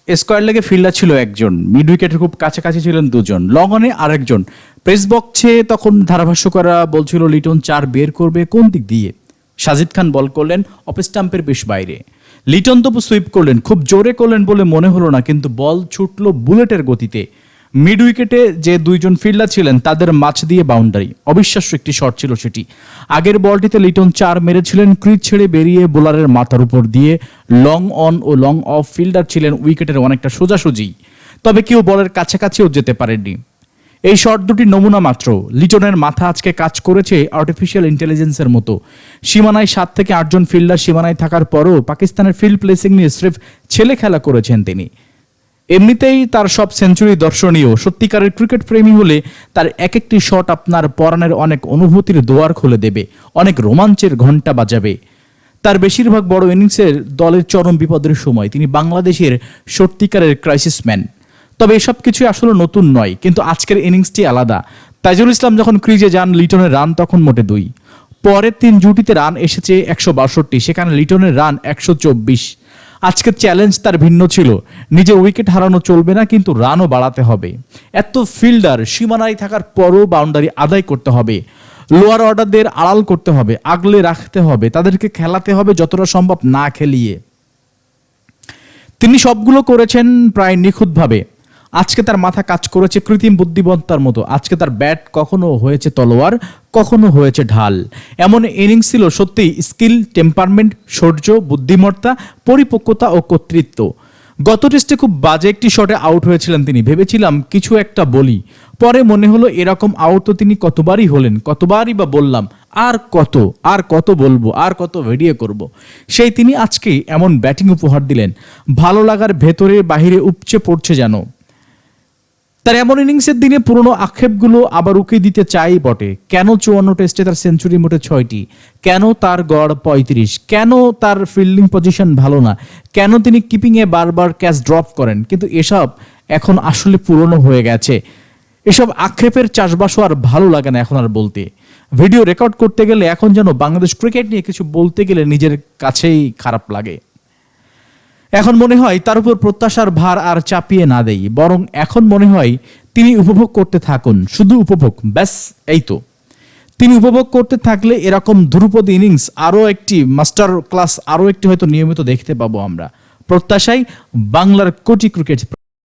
Square লেগে fielder ছিল একজন, মিড উইকেটের খুব কাছাকাছি ছিলেন দুজন, লং অনে আরেকজন। প্রেস বক্সে তখন ধারাভাষ্যকাররা বলছিল লিটন 4 বের করবে কোন দিক দিয়ে। সাজিদ খান বল করলেন অফ স্টাম্পের বেশ বাইরে, লিটন তবু সুইপ করলেন, খুব জোরে করলেন বলে মনে হলো না, কিন্তু বল ছুটল বুলেটের গতিতে। মিড উইকেটে যে দুইজন ফিল্ডার ছিলেন তাদের মাঝ দিয়ে বাউন্ডারি, অবিশ্বাস্য একটি শট ছিল সেটি। আগের বলটিতে লিটন 4 মেরেছিলেন ক্রিজ ছেড়ে বেরিয়ে বোলারের মাথার উপর দিয়ে। লং অন ও লং অফ ফিল্ডার ছিলেন উইকেটের অনেকটা সোজাসুজি, তবে কেউ বলের কাছাকাছিও যেতে পারেননি। এই শট দুটি নমুনা মাত্র। লিটনের মাথা আজকে কাজ করেছে আর্টিফিশিয়াল ইন্টেলিজেন্সের মতো। সীমানায় 7 থেকে 8 জন ফিল্ডার সীমানায় থাকার পরও পাকিস্তানের ফিল্ড প্লেসিং নিয়ে স্রেফ ছেলে খেলা করেছেন তিনি। এমনিতেই তার সব সেঞ্চুরি দর্শনীয়। সত্যিকারের ক্রিকেট প্রেমী হলে তার এক একটি শট আপনার পরাণের অনেক অনুভূতির দুয়ার খুলে দেবে, অনেক রোমাঞ্চের ঘণ্টা বাজাবে। তার বেশিরভাগ বড় ইনিংসের দলের চরম বিপদের সময় তিনি বাংলাদেশের সত্যিকারের ক্রাইসিস ম্যান। তবে এসব কিছু আসলে নতুন নয়, কিন্তু আজকের ইনিংসটি আলাদা। তাইজুল ইসলাম যখন ক্রিজে যান, লিটনের রান তখন মোটে 2। পরের 3 জুটিতে রান এসেছে 162, সেখানে লিটনের রান 124। আজকের চ্যালেঞ্জ তার ভিন্ন ছিল। নিজের উইকেট হারানো চলবে না, কিন্তু রানও বাড়াতে হবে। এত ফিল্ডার সীমানায় থাকার পরও বাউন্ডারি আদায় করতে হবে, লোয়ার অর্ডারদের আড়াল করতে হবে, আগলে রাখতে হবে, তাদেরকে খেলাতে হবে যতটা সম্ভব না খেলিয়ে। তিনি সবগুলো করেছেন প্রায় নিখুঁতভাবে। আজকে তার মাথা কাজ করেছে কৃত্রিম বুদ্ধিমত্তার মতো। আজকে তার ব্যাট কখনো হয়েছে তলোয়ার, কখনো হয়েছে ঢাল। এমন ইনিংস ছিল সত্যিই স্কিল, টেম্পারমেন্ট, শৌর্য, বুদ্ধিমত্তা, পরিপক্কতা ও কর্তৃত্ব। গত টেস্টে খুব বাজে একটি শটে আউট হয়েছিলেন তিনি। ভেবেছিলাম কিছু একটা বলি, পরে মনে হলো এরকম আউট তো তিনি কতবারই হলেন, কতবারই বা বললাম, আর কত বলবো, আর কত ভিডিও করব। সেই তিনি আজকে এমন ব্যাটিং উপহার দিলেন, ভালো লাগার ভেতরে বাহিরে উপচে পড়ছে যেন। তার এমন ইনিংসের দিনে পুরনো আক্ষেপগুলো আবার উকিয়ে দিতে চাই বটে। কেন 54 টেস্টে তার সেঞ্চুরি মোটে 6টি? কেন তার গড় 35? কেন তার ফিল্ডিং পজিশন ভালো না? কেন তিনি কিপিংয়ে বারবার ক্যাচ ড্রপ করেন? কিন্তু এসব এখন আসলে পুরনো হয়ে গেছে। এসব আক্ষেপের চাষবাসও আর ভালো লাগে না এখন আর বলতে। ভিডিও রেকর্ড করতে গেলে এখন যেন বাংলাদেশ ক্রিকেট নিয়ে কিছু বলতে গেলে নিজের কাছেই খারাপ লাগে। এখন মনে হয় তার উপর প্রত্যাশার ভার আর চাপিয়ে না দেই, বরং এখন মনে হয় তিনি উপভোগ করতে থাকুন, শুধু উপভোগ, ব্যাস এই তো। তিনি উপভোগ করতে থাকলে এরকম ধ্রুপদী ইনিংস আরও একটি মাস্টার ক্লাস, আরও একটি হয়তো নিয়মিত দেখতে পাবো আমরা। প্রত্যাশাই বাংলার কোটি ক্রিকেট।